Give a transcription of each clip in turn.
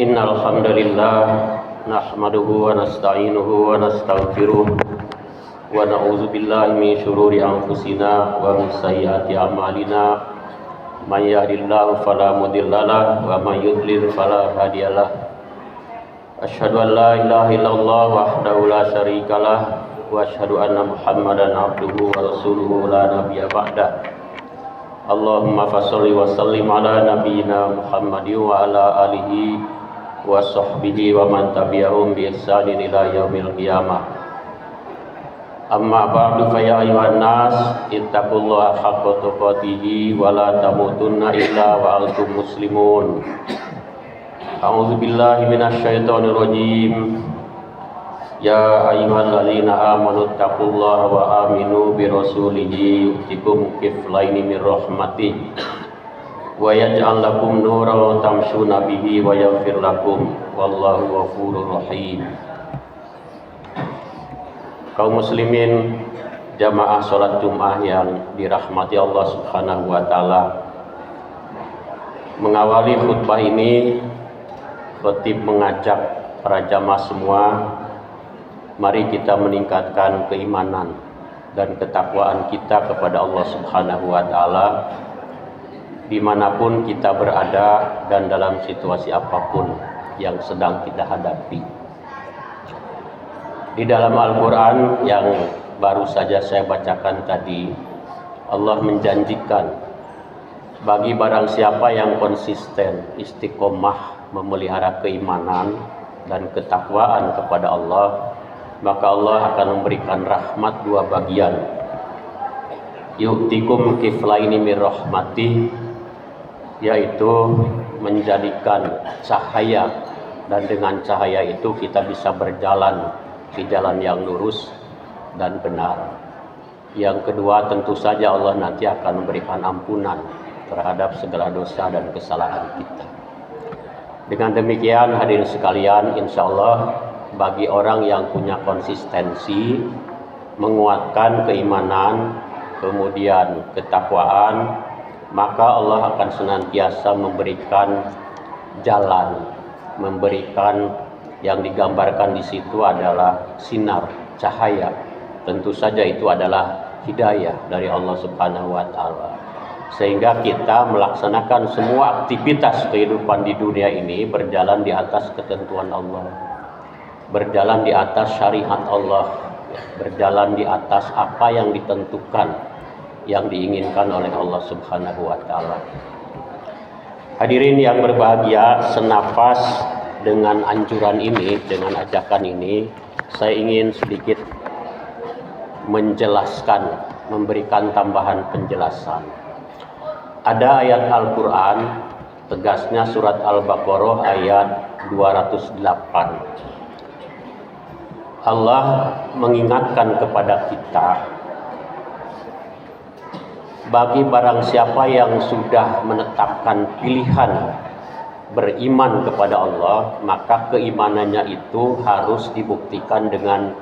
Innal hamdalillah nahmaduhu wa nasta'inuhu wa nastaghfiruh wa na'udzu billahi min syururi anfusina wa min sayyiati a'malina may yahdihillahu fala mudhillalah wa may yudlil fala hadiyalah. Asyhadu an la ilaha illallah wahdahu la syarikalah wa asyhadu anna Muhammadan abduhu wa rasuluhu la nabiyya ba'da. Allahumma fasholli wa sallim ala nabiyyina Muhammadin wa ala alihi wa sahbihi wa man tabi'ahum bi ihsanin ila yaumil qiyamah. Amma ba'du fa ya ayyuhan nas ittaqullaha haqqa tuqatih wa la tamutunna illa wa antum muslimun. A'udzu billahi minasy syaithanir rajim. Ya ayyuhalladzina amanu taqullaha wa aminu bi rasulihi yu'tikum kiflaini min rahmatih wa yaj'al lakum nuran tamshuna bihi wa yaghfir lakum wallahu ghafurur rahim. Kaum muslimin jamaah salat Jumat yang dirahmati Allah Subhanahu wa taala, mengawali khutbah ini khatib mengajak para jamaah semua, mari kita meningkatkan keimanan dan ketakwaan kita kepada Allah Subhanahu wa taala dimanapun kita berada dan dalam situasi apapun yang sedang kita hadapi. Di dalam Al-Quran yang baru saja saya bacakan tadi, Allah menjanjikan bagi barang siapa yang konsisten, istiqomah memelihara keimanan dan ketakwaan kepada Allah, maka Allah akan memberikan rahmat dua bagian. Yu'tikum kiflaini min rahmatih, yaitu menjadikan cahaya, dan dengan cahaya itu kita bisa berjalan di jalan yang lurus dan benar. Yang kedua, tentu saja Allah nanti akan memberikan ampunan terhadap segala dosa dan kesalahan kita. Dengan demikian hadirin sekalian, insya Allah bagi orang yang punya konsistensi menguatkan keimanan kemudian ketakwaan, maka Allah akan senantiasa memberikan jalan, memberikan yang digambarkan di situ adalah sinar, cahaya. Tentu saja itu adalah hidayah dari Allah Subhanahu wa taala. Sehingga kita melaksanakan semua aktivitas kehidupan di dunia ini berjalan di atas ketentuan Allah, berjalan di atas syariat Allah, berjalan di atas apa yang ditentukan, yang diinginkan oleh Allah Subhanahu wa taala. Hadirin yang berbahagia, senafas dengan anjuran ini, dengan ajakan ini, saya ingin sedikit menjelaskan, memberikan tambahan penjelasan. Ada ayat Al-Quran, tegasnya surat Al-Baqarah ayat 208. Allah mengingatkan kepada kita, bagi barang siapa yang sudah menetapkan pilihan beriman kepada Allah, maka keimanannya itu harus dibuktikan dengan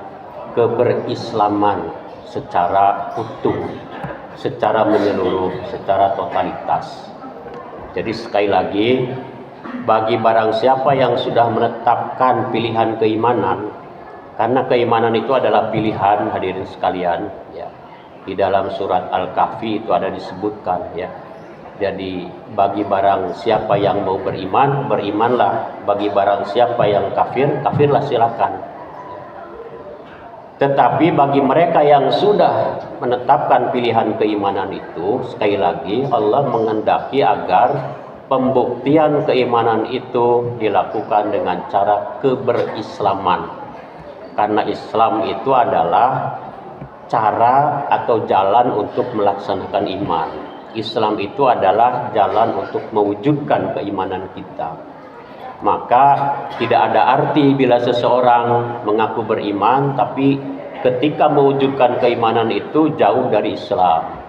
keberislaman secara utuh, secara menyeluruh, secara totalitas. Jadi sekali lagi, bagi barang siapa yang sudah menetapkan pilihan keimanan, karena keimanan itu adalah pilihan, hadirin sekalian, ya. Di dalam surat Al-Kahfi itu ada disebutkan, ya. Jadi bagi barang siapa yang mau beriman, berimanlah. Bagi barang siapa yang kafir, kafirlah silakan. Tetapi bagi mereka yang sudah menetapkan pilihan keimanan itu, sekali lagi Allah menghendaki agar pembuktian keimanan itu dilakukan dengan cara keberislaman. Karena Islam itu adalah cara atau jalan untuk melaksanakan iman. Islam itu adalah jalan untuk mewujudkan keimanan kita. Maka tidak ada arti bila seseorang mengaku beriman tapi ketika mewujudkan keimanan itu jauh dari Islam,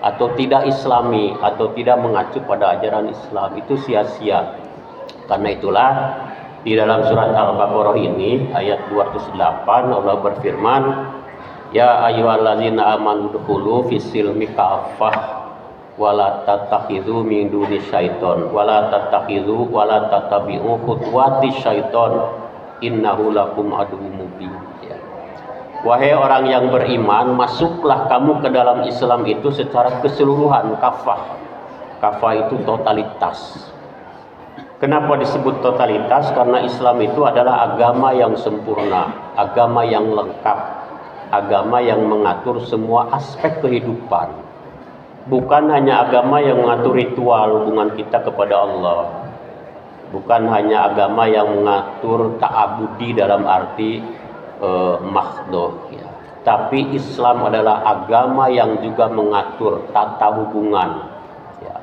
atau tidak islami, atau tidak mengacu pada ajaran Islam, itu sia-sia. Karena itulah di dalam surat Al-Baqarah ini ayat 208 Allah berfirman, Ya ayyuhallazina amanu dkhulu fis-silmi kafah wala tattakhidhu min duni syaiton wala tatabi'u khutuwati syaiton innahu lakum aduwwum mubin. Ya. Wahai orang yang beriman, masuklah kamu ke dalam Islam itu secara keseluruhan, kafah. Kafah itu totalitas. Kenapa disebut totalitas? Karena Islam itu adalah agama yang sempurna, agama yang lengkap, agama yang mengatur semua aspek kehidupan. Bukan hanya agama yang mengatur ritual hubungan kita kepada Allah. Bukan hanya agama yang mengatur ta'abudi dalam arti makhdoh. Ya. Tapi Islam adalah agama yang juga mengatur tata hubungan. Ya.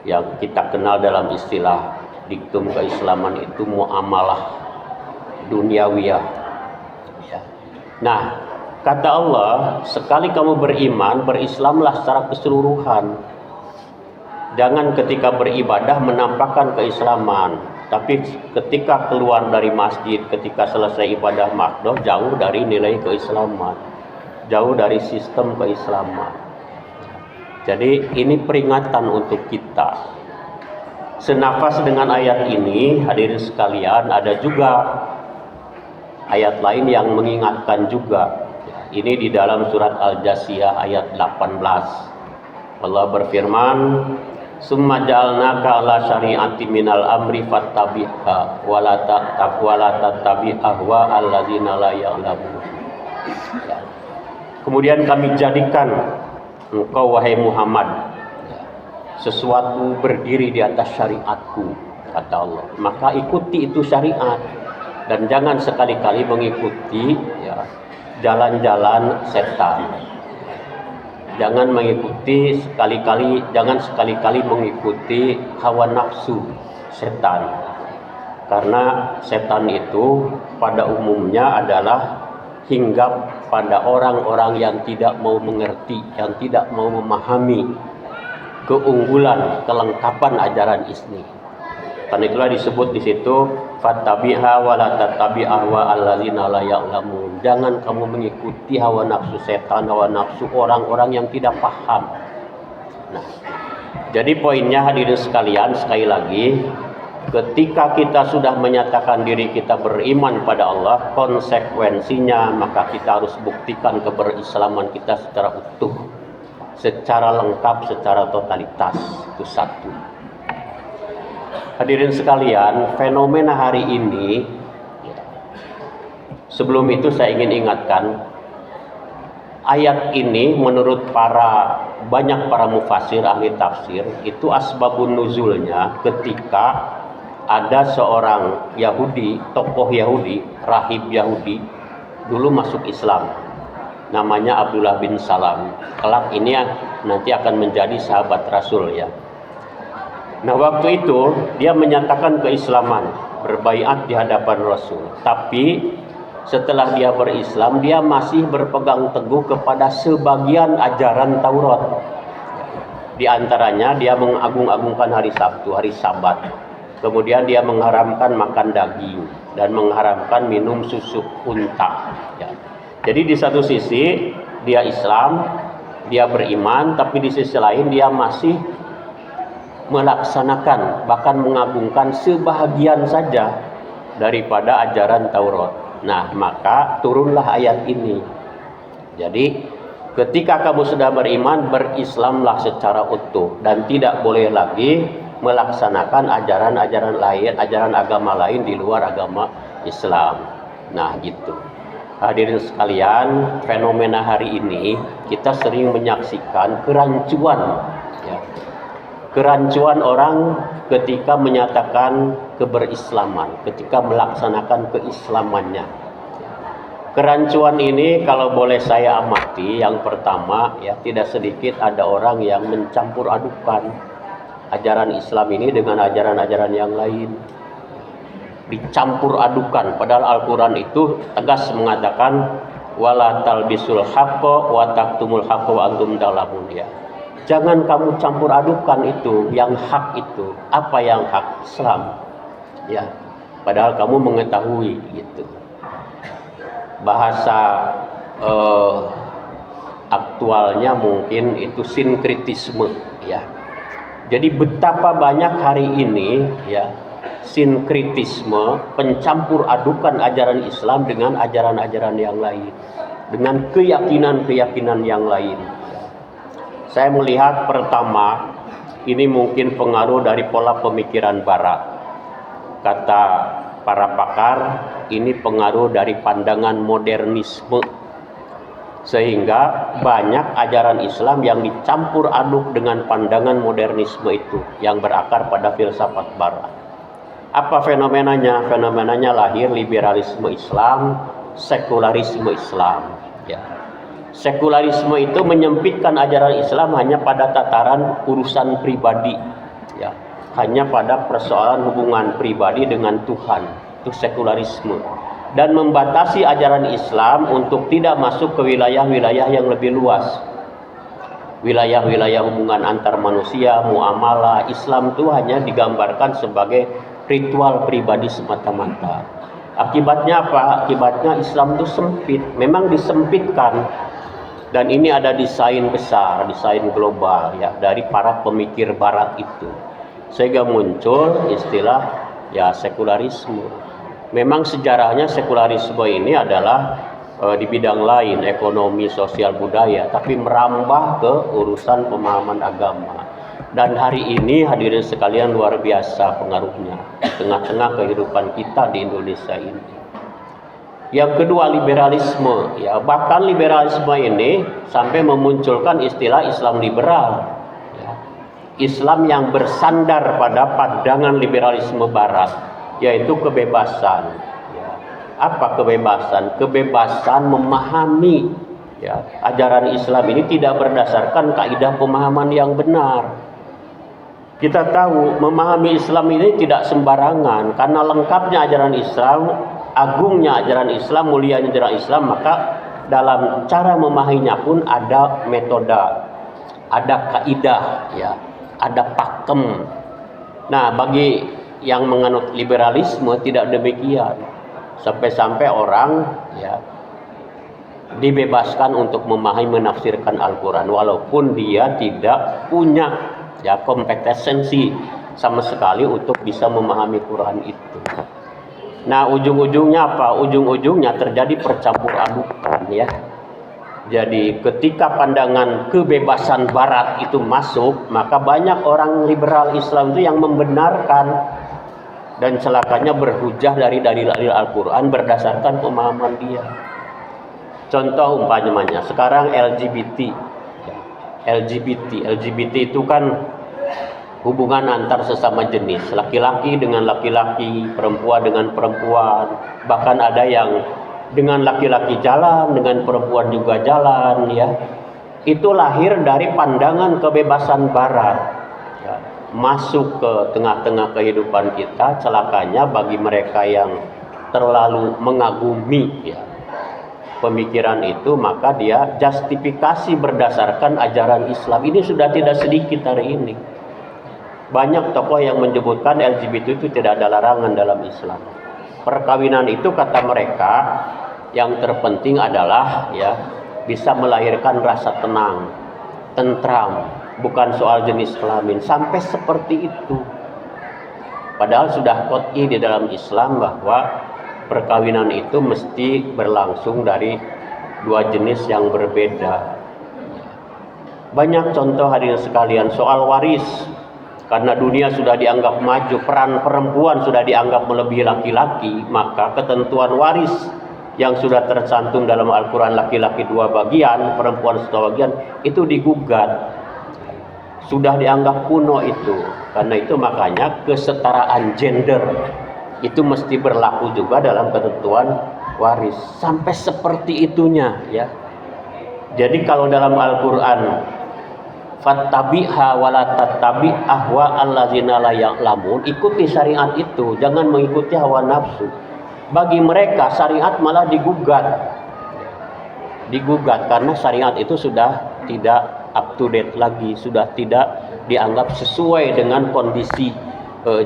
Yang kita kenal dalam istilah diktum keislaman itu muamalah duniawiyah. Ya. Nah, kata Allah, sekali kamu beriman, berislamlah secara keseluruhan. Jangan ketika beribadah menampakkan keislaman, tapi ketika keluar dari masjid, ketika selesai ibadah makdoh, jauh dari nilai keislaman, jauh dari sistem keislaman. Jadi ini peringatan untuk kita. Senafas dengan ayat ini, hadirin sekalian, ada juga ayat lain yang mengingatkan juga. Ini di dalam surat Al-Jasiyah ayat 18. Allah berfirman, "Summa ja'alnaka 'ala syari'ati minal amri fattabi'ha wa la tattabi' ahwa alladzina la ya'lamun." Kemudian kami jadikan engkau wahai Muhammad sesuatu berdiri di atas syariatku, kata Allah. Maka ikuti itu syariat dan jangan sekali-kali mengikuti ya, jalan-jalan setan. Jangan sekali-kali mengikuti hawa nafsu setan. Karena setan itu pada umumnya adalah hinggap pada orang-orang yang tidak mau mengerti, yang tidak mau memahami keunggulan, kelengkapan ajaran ini. Karena itulah disebut di situ fattabi'ha wa la tattabi' ahwa alladzina la ya'lamun. Jangan kamu mengikuti hawa nafsu setan, hawa nafsu orang-orang yang tidak paham. Nah, jadi poinnya hadirin sekalian, sekali lagi, ketika kita sudah menyatakan diri kita beriman pada Allah, konsekuensinya maka kita harus buktikan keberislaman kita secara utuh, secara lengkap, secara totalitas. Itu satu. Hadirin sekalian, fenomena hari ini, sebelum itu saya ingin ingatkan, ayat ini menurut banyak para mufasir, ahli tafsir, itu asbabun nuzulnya ketika ada seorang Yahudi, tokoh Yahudi, rahib Yahudi, dulu masuk Islam. Namanya Abdullah bin Salam. Kelak ini nanti akan menjadi sahabat Rasul ya. Nah, waktu itu dia menyatakan keislaman, berbaiat di hadapan Rasul. Tapi setelah dia berislam, dia masih berpegang teguh kepada sebagian ajaran Taurat. Di antaranya dia mengagung-agungkan hari Sabtu, hari Sabat. Kemudian dia mengharamkan makan daging dan mengharamkan minum susu unta. Ya. Jadi di satu sisi dia Islam, dia beriman, tapi di sisi lain dia masih melaksanakan, bahkan mengagungkan sebahagian saja daripada ajaran Taurat. Nah, maka turunlah ayat ini. Jadi ketika kamu sudah beriman, berislamlah secara utuh dan tidak boleh lagi melaksanakan ajaran-ajaran lain, ajaran agama lain di luar agama Islam. Nah, gitu. Hadirin sekalian, fenomena hari ini kita sering menyaksikan kerancuan ya. Kerancuan orang ketika menyatakan keberislaman, ketika melaksanakan keislamannya. Kerancuan ini kalau boleh saya amati, yang pertama ya, tidak sedikit ada orang yang mencampur adukan ajaran Islam ini dengan ajaran-ajaran yang lain. Dicampur adukan, padahal Al-Quran itu tegas mengatakan wala talbisul haqqa wa taktumul haqqa wa antum ta'lamun ya. Jangan kamu campur adukan itu, yang hak itu. Apa yang hak? Islam. Ya, padahal kamu mengetahui gitu. Bahasa eh, aktualnya mungkin itu sinkritisme ya. Jadi betapa banyak hari ini ya sinkritisme, pencampur adukan ajaran Islam dengan ajaran-ajaran yang lain, dengan keyakinan-keyakinan yang lain. Saya melihat pertama ini mungkin pengaruh dari pola pemikiran Barat. Kata para pakar, ini pengaruh dari pandangan modernisme. Sehingga banyak ajaran Islam yang dicampur aduk dengan pandangan modernisme itu yang berakar pada filsafat Barat. Apa fenomenanya? Fenomenanya lahir liberalisme Islam, sekularisme Islam. Ya. Sekularisme itu menyempitkan ajaran Islam hanya pada tataran urusan pribadi, ya. Hanya pada persoalan hubungan pribadi dengan Tuhan. Itu sekularisme. Dan membatasi ajaran Islam untuk tidak masuk ke wilayah-wilayah yang lebih luas. Wilayah-wilayah hubungan antar manusia, muamalah, Islam itu hanya digambarkan sebagai ritual pribadi semata-mata. Akibatnya apa? Akibatnya Islam itu sempit, memang disempitkan. Dan ini ada desain besar, desain global ya dari para pemikir Barat itu. Sehingga muncul istilah ya sekularisme. Memang sejarahnya sekularisme ini adalah di bidang lain, ekonomi, sosial, budaya, tapi merambah ke urusan pemahaman agama. Dan hari ini hadirin sekalian luar biasa pengaruhnya di tengah-tengah kehidupan kita di Indonesia ini. Yang kedua liberalisme, ya bahkan liberalisme ini sampai memunculkan istilah Islam liberal, ya. Islam yang bersandar pada pandangan liberalisme Barat, yaitu kebebasan. Ya. Apa kebebasan? Kebebasan memahami ya, ajaran Islam ini tidak berdasarkan kaidah pemahaman yang benar. Kita tahu memahami Islam ini tidak sembarangan, karena lengkapnya ajaran Islam, agungnya ajaran Islam, mulianya ajaran Islam, maka dalam cara memahaminya pun ada metode, ada kaidah, ya, ada pakem. Nah, bagi yang menganut liberalisme tidak demikian. Sampai-sampai orang ya dibebaskan untuk memahami menafsirkan Al-Quran walaupun dia tidak punya ya kompetensi sama sekali untuk bisa memahami Quran itu. Nah, ujung-ujungnya apa? Ujung-ujungnya terjadi percampur adukan ya. Jadi ketika pandangan kebebasan Barat itu masuk, maka banyak orang liberal Islam itu yang membenarkan dan celakanya berhujah dari dalil Al-Quran berdasarkan pemahaman dia. Contoh umpamanya sekarang LGBT itu kan hubungan antar sesama jenis, laki-laki dengan laki-laki, perempuan dengan perempuan, bahkan ada yang dengan laki-laki jalan, dengan perempuan juga jalan ya. Itu lahir dari pandangan kebebasan Barat ya, masuk ke tengah-tengah kehidupan kita. Celakanya bagi mereka yang terlalu mengagumi ya pemikiran itu, maka dia justifikasi berdasarkan ajaran Islam. Ini sudah tidak sedikit hari ini. Banyak tokoh yang menyebutkan LGBT itu tidak ada larangan dalam Islam. Perkawinan itu kata mereka yang terpenting adalah ya bisa melahirkan rasa tenang, tentram, bukan soal jenis kelamin. Sampai seperti itu. Padahal sudah qot'i di dalam Islam bahwa perkawinan itu mesti berlangsung dari dua jenis yang berbeda. Banyak contoh hadirin sekalian soal waris. Karena dunia sudah dianggap maju, peran perempuan sudah dianggap melebihi laki-laki, maka ketentuan waris yang sudah tercantum dalam Al-Quran laki-laki 2 bagian, perempuan 1 bagian, itu digugat. Sudah dianggap kuno itu. Karena itu makanya kesetaraan gender itu mesti berlaku juga dalam ketentuan waris. Sampai seperti itunya ya. Jadi kalau dalam Al-Quran fattabi'ha wala tattabi' ahwa allazina la ya'lamun, ikuti syariat itu, jangan mengikuti hawa nafsu. Bagi mereka syariat malah digugat karena syariat itu sudah tidak up to date lagi, sudah tidak dianggap sesuai dengan kondisi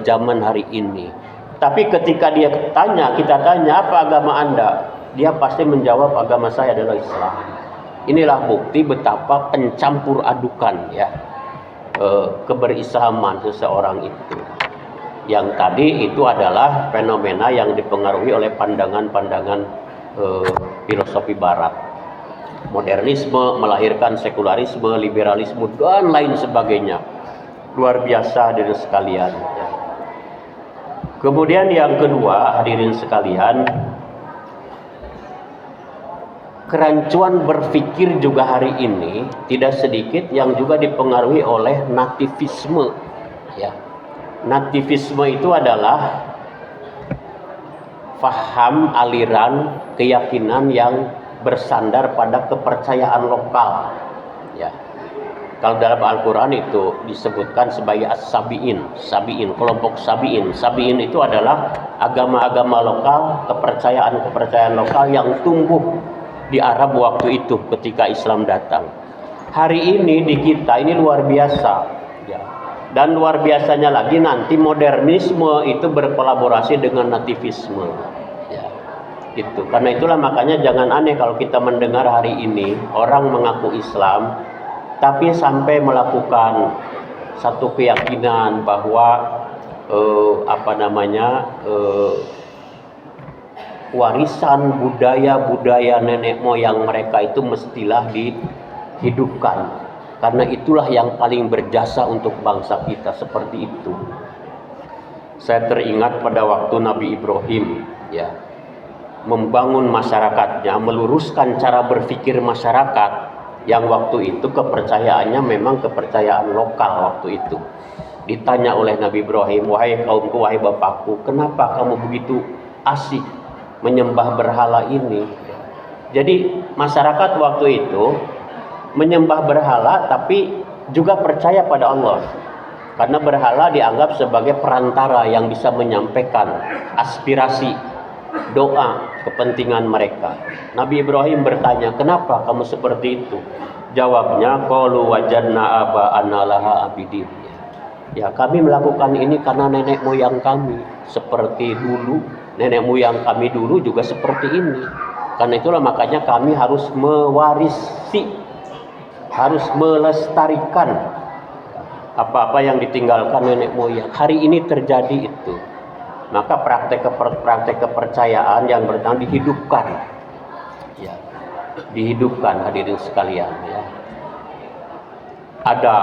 zaman hari ini. Tapi ketika kita tanya apa agama Anda? dia pasti menjawab agama saya adalah Islam. Inilah bukti betapa pencampur adukan ya keberislaman seseorang itu. Yang tadi itu adalah fenomena yang dipengaruhi oleh pandangan-pandangan filosofi barat. Modernisme melahirkan sekularisme, liberalisme dan lain sebagainya. Luar biasa hadirin sekalian ya. Kemudian yang kedua hadirin sekalian, kerancuan berpikir juga hari ini tidak sedikit yang juga dipengaruhi oleh nativisme ya. Nativisme itu adalah faham, aliran, keyakinan yang bersandar pada kepercayaan lokal ya. Kalau dalam Al-Quran itu disebutkan sebagai as-sabi'in, sabi'in, kelompok sabi'in. Sabi'in itu adalah agama-agama lokal, kepercayaan-kepercayaan lokal yang tumbuh di Arab waktu itu ketika Islam datang. Hari ini di kita ini luar biasa ya. Dan luar biasanya lagi nanti modernisme itu berkolaborasi dengan nativisme ya. Itu. Karena itulah makanya jangan aneh kalau kita mendengar hari ini orang mengaku Islam tapi sampai melakukan satu keyakinan bahwa warisan budaya nenek moyang mereka itu mestilah dihidupkan. Karena itulah yang paling berjasa untuk bangsa kita, seperti itu. Saya teringat pada waktu Nabi Ibrahim ya, membangun masyarakatnya, meluruskan cara berpikir masyarakat yang waktu itu kepercayaannya memang kepercayaan lokal waktu itu. Ditanya oleh Nabi Ibrahim, wahai kaumku, wahai bapakku, kenapa kamu begitu asik menyembah berhala ini? Jadi masyarakat waktu itu menyembah berhala tapi juga percaya pada Allah. Karena berhala dianggap sebagai perantara yang bisa menyampaikan aspirasi, doa, kepentingan mereka. Nabi Ibrahim bertanya, kenapa kamu seperti itu? Jawabnya, qalu wajadna aba'ana laha abidin. Ya, kami melakukan ini karena nenek moyang kami seperti dulu. Nenek moyang kami dulu juga seperti ini. Karena itulah makanya kami harus mewarisi, harus melestarikan apa-apa yang ditinggalkan nenek moyang. Hari ini terjadi itu. Maka praktek kepercayaan yang bertahan dihidupkan ya, dihidupkan hadirin sekalian ya. Ada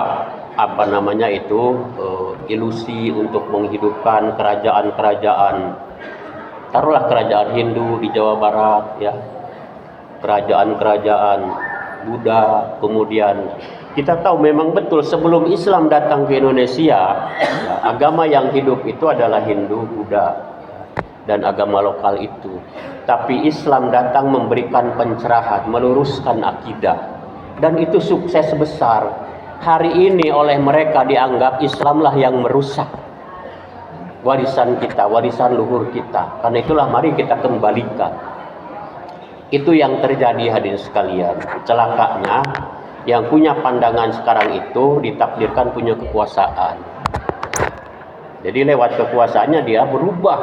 ilusi untuk menghidupkan kerajaan-kerajaan, taruhlah kerajaan Hindu di Jawa Barat ya, kerajaan-kerajaan Buddha. Kemudian kita tahu memang betul sebelum Islam datang ke Indonesia ya, agama yang hidup itu adalah Hindu, Buddha dan agama lokal itu. Tapi Islam datang memberikan pencerahan, meluruskan akidah, dan itu sukses besar. Hari ini oleh mereka dianggap Islamlah yang merusak warisan kita, warisan luhur kita. Karena itulah mari kita kembalikan. Itu yang terjadi hadirin sekalian. Celakanya yang punya pandangan sekarang itu ditakdirkan punya kekuasaan. Jadi lewat kekuasaannya dia berubah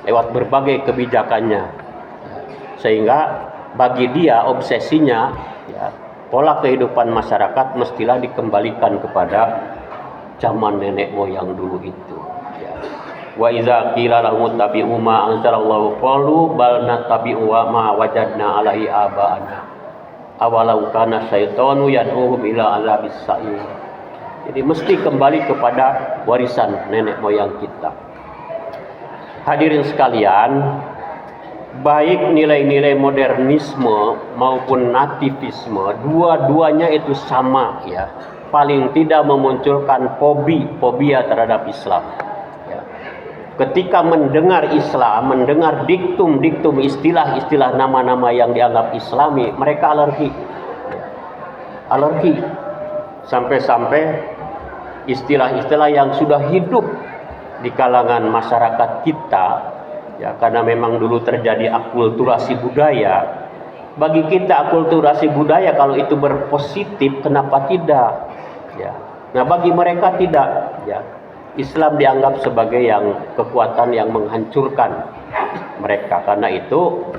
lewat berbagai kebijakannya. Sehingga bagi dia obsesinya ya, pola kehidupan masyarakat mestilah dikembalikan kepada zaman nenek moyang dulu itu ya. Wa iza qila lahum tabi'u ma anzalallahu qalu bal nattabi'u ma wajadna alaihi aba'ana awalau kana syaitanu yad'uhum ila azabis sa'ir. Jadi mesti kembali kepada warisan nenek moyang kita. Hadirin sekalian, baik nilai-nilai modernisme maupun nativisme, dua-duanya itu sama ya. Paling tidak memunculkan fobia terhadap Islam. Ya. Ketika mendengar Islam, mendengar diktum-diktum, istilah-istilah nama-nama yang dianggap Islami, mereka alergi. Alergi. Sampai-sampai istilah-istilah yang sudah hidup di kalangan masyarakat kita, ya, karena memang dulu terjadi akulturasi budaya. Bagi kita akulturasi budaya kalau itu berpositif, kenapa tidak? Ya. Nah bagi mereka tidak. Ya. Islam dianggap sebagai yang kekuatan yang menghancurkan mereka. Karena itu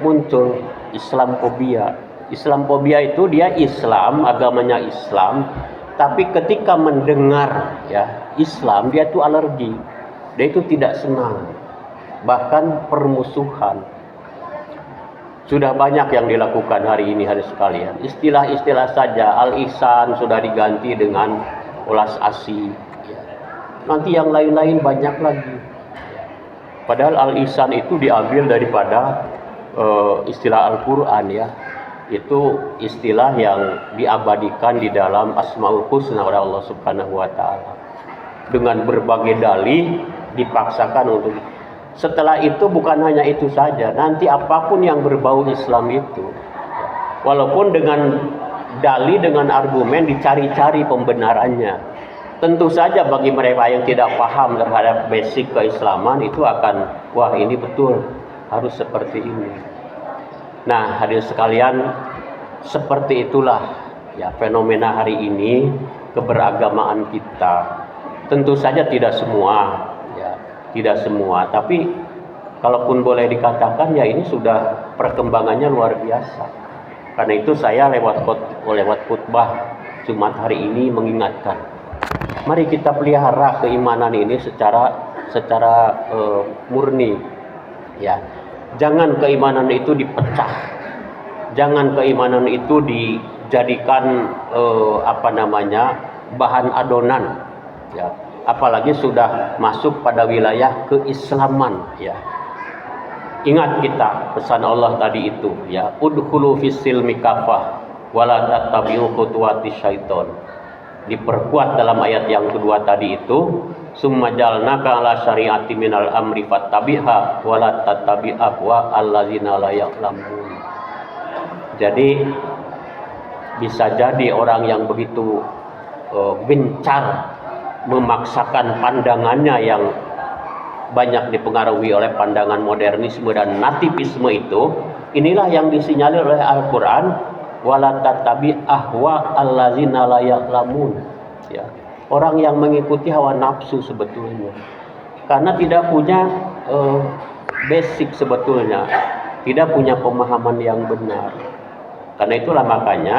muncul Islamfobia. Islamfobia itu dia Islam, agamanya Islam, tapi ketika mendengar ya Islam dia itu alergi, dia itu tidak senang, bahkan permusuhan. Sudah banyak yang dilakukan hari ini hari sekalian. Istilah-istilah saja, al-ihsan sudah diganti dengan ulas asih. Nanti yang lain-lain banyak lagi. Padahal al-ihsan itu diambil daripada istilah Al-Quran ya. Itu istilah yang diabadikan di dalam Asmaul Husna oleh Allah Subhanahu wa taala. Dengan berbagai dalih dipaksakan untuk. Setelah itu bukan hanya itu saja, nanti apapun yang berbau Islam itu, walaupun dengan dalih, dengan argumen dicari-cari pembenarannya, tentu saja bagi mereka yang tidak paham terhadap basic keislaman itu akan, wah ini betul, harus seperti ini. Nah, hadirin sekalian, seperti itulah ya fenomena hari ini keberagamaan kita. Tentu saja tidak semua, ya, tidak semua, tapi kalaupun boleh dikatakan ya ini sudah perkembangannya luar biasa. Karena itu saya lewat khutbah Jumat hari ini mengingatkan, mari kita pelihara keimanan ini secara murni, ya. Jangan keimanan itu dipecah, jangan keimanan itu dijadikan bahan adonan, ya. Apalagi sudah masuk pada wilayah keislaman, ya. Ingat kita pesan Allah tadi itu, ya, udkhulu fis-silmi kafah wala tattabi'u khutuwatis syaiton. Diperkuat dalam ayat yang kedua tadi itu, summa jalnaka ala syari'ati minal amri fattabi'ha wala tattabi' ahwa allazina la ya'lamun. Jadi bisa jadi orang yang begitu gencar memaksakan pandangannya yang banyak dipengaruhi oleh pandangan modernisme dan nativisme itu, inilah yang disinyalir oleh Al-Quran, wala tattabi ahwa allazina la ya'lamun, ya. Orang yang mengikuti hawa nafsu sebetulnya, karena tidak punya basic sebetulnya, tidak punya pemahaman yang benar. Karena itulah makanya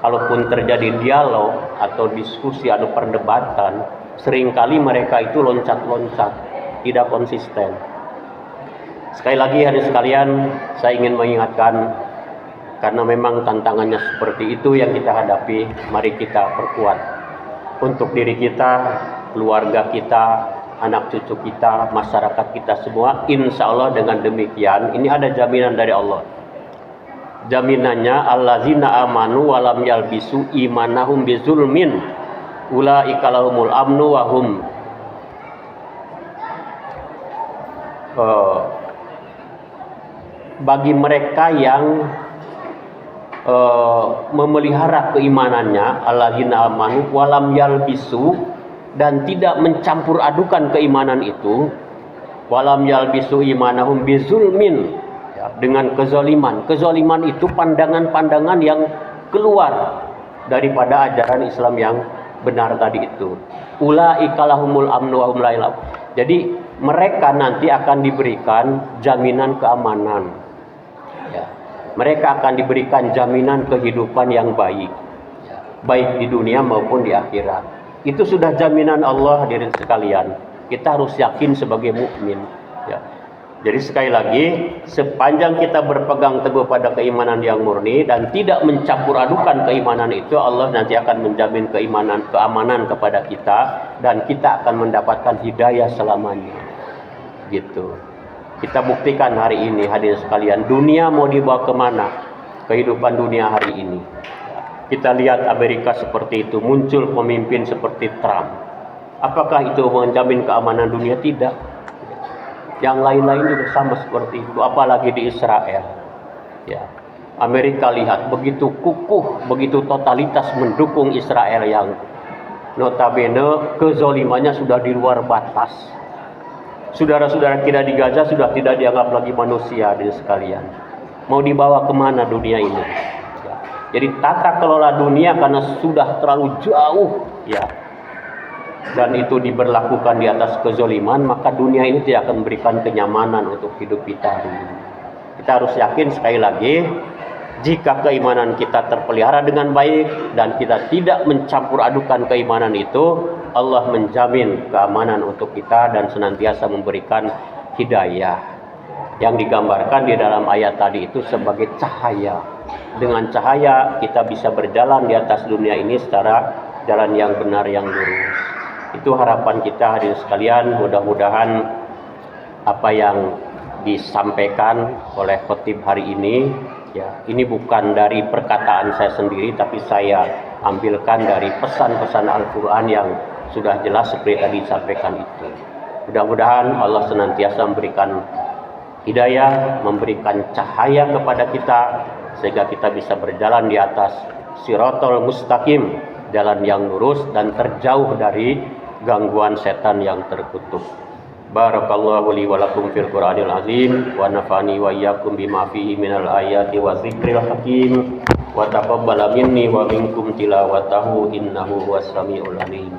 kalaupun terjadi dialog atau diskusi atau perdebatan, seringkali mereka itu loncat-loncat, tidak konsisten. Sekali lagi hadirin sekalian, saya ingin mengingatkan, karena memang tantangannya seperti itu yang kita hadapi, mari kita perkuat untuk diri kita, keluarga kita, anak cucu kita, masyarakat kita semua. Insya Allah dengan demikian, ini ada jaminan dari Allah. Jaminannya, allazina amanu walam yalbisu imanahum bizulmin ulaika lahumul amnu wa hum bagi mereka yang memelihara keimanannya, allazina amanu walam yalbisu, dan tidak mencampur adukan keimanan itu, walam yalbisu imanahum bizulmin, ya, dengan kezaliman. Kezaliman itu pandangan-pandangan yang keluar daripada ajaran Islam yang benar tadi itu. Ulaika lahumul amnu wa hum la ya'lamun. Jadi mereka nanti akan diberikan jaminan keamanan, ya. Mereka akan diberikan jaminan kehidupan yang baik, ya, baik di dunia maupun di akhirat. Itu sudah jaminan Allah, hadirin sekalian. Kita harus yakin sebagai mukmin, ya. Jadi sekali lagi, sepanjang kita berpegang teguh pada keimanan yang murni dan tidak mencampur adukan keimanan itu, Allah nanti akan menjamin keamanan kepada kita, dan kita akan mendapatkan hidayah selamanya. Gitu. Kita buktikan hari ini, hadirin sekalian, dunia mau dibawa kemana? Kehidupan dunia hari ini. Kita lihat Amerika seperti itu, muncul pemimpin seperti Trump. Apakah itu menjamin keamanan dunia? Tidak. Yang lain-lain juga sama seperti itu, apalagi di Israel, ya. Amerika lihat begitu kukuh, begitu totalitas mendukung Israel yang notabene kezolimannya sudah di luar batas. Saudara-saudara kita di Gaza sudah tidak dianggap lagi manusia, hadirin sekalian. Mau dibawa kemana dunia ini? Ya. Jadi tata kelola dunia karena sudah terlalu jauh, ya, dan itu diberlakukan di atas kezoliman, maka dunia ini tidak akan memberikan kenyamanan untuk hidup kita hari ini. Kita harus yakin sekali lagi, jika keimanan kita terpelihara dengan baik dan kita tidak mencampur adukan keimanan itu, Allah menjamin keamanan untuk kita dan senantiasa memberikan hidayah. Yang digambarkan di dalam ayat tadi itu sebagai cahaya. Dengan cahaya kita bisa berjalan di atas dunia ini secara jalan yang benar, yang lurus. Itu harapan kita hadirin sekalian. Mudah-mudahan apa yang disampaikan oleh khotib hari ini, ya, ini bukan dari perkataan saya sendiri, tapi saya ambilkan dari pesan-pesan Al-Quran yang sudah jelas seperti tadi disampaikan itu. Mudah-mudahan Allah senantiasa memberikan hidayah, memberikan cahaya kepada kita, sehingga kita bisa berjalan di atas Shiratal Mustaqim, jalan yang lurus dan terjauh dari gangguan setan yang terkutuk. Barakallahu li wa lakum fil Qur'anil azim wa nafa'ani wa iyyakum bima fihi minal ayati wa dzikril hakim wa taqabbala minni wa minkum tilawatahu innahu huwas samiul alim.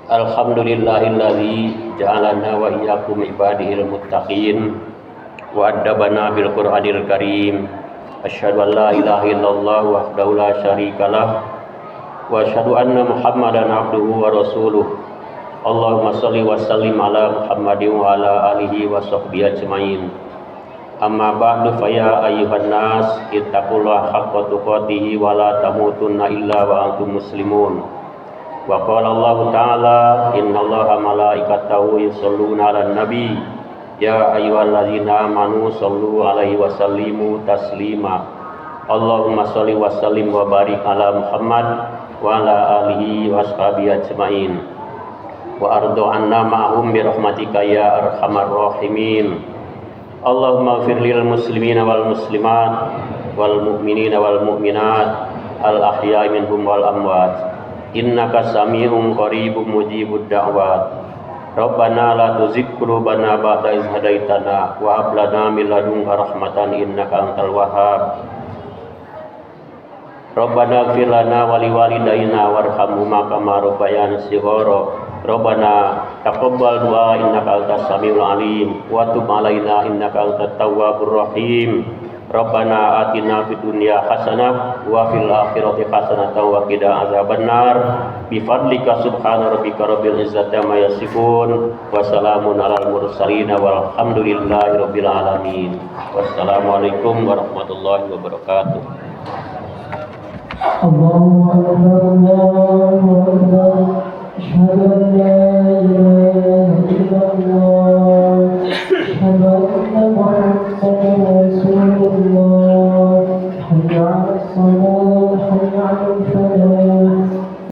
Alhamdulillahilladzi ja'alana wa iyyakum ibadihil muttaqin wa addabana bil Qur'anil karim. Asyhadu an la ilaha illallah wahdahu la syarikalah wa asyhadu anna Muhammadan abduhu wa rasuluh. Allahumma shalli wa sallim ala Muhammadin wa ala alihi wa sahbihi ajmain. Amma ba'du fa ya ayyuhan nas ittaqullaha haqqa tuqatih wa la tamutunna illa wa antum muslimun. Wa qala Allah ta'ala innallaha malaikatahu yusholluna 'alan nabi ya ayyuhalladzina amanu shollu 'alaihi wa sallimu taslima. Allahumma sholli wa sallim wa barik ala Muhammad wa ala alihi wa ashabihi ajmain wa ardu anna ma'hum bi rahmatika ya arhamar rahimin. Allahumma ighfir lil muslimina wal muslimat wal mu'minina wal mu'minat al ahya'i minhum wal amwat. Innaka sami'un qaribun mujibud da'wat. Rabbana la tuzigh qulubana ba'da idh hadaitana wa hab lana min ladunka rahmatan innaka antal wahhab. Rabbana ighfir lana wa liwalidayna warhamhuma kama rabbayana shighara. Rabbana taqabbal du'a innaka antas samiul alim wa tub 'alaina innaka antat tawwabur rahim. Rabbana atina fid dunya hasanah wa fil akhirati hasanah wa qina azabannar. Bi fadlika subhana rabbika rabbil izzati amma yasifun wa salamun alal mursalin walhamdulillahi rabbil alamin. Wassalamualaikum warahmatullahi wabarakatuh. Allahu akbar, Allahu akbar. Asyhadu an la ilaha illallah.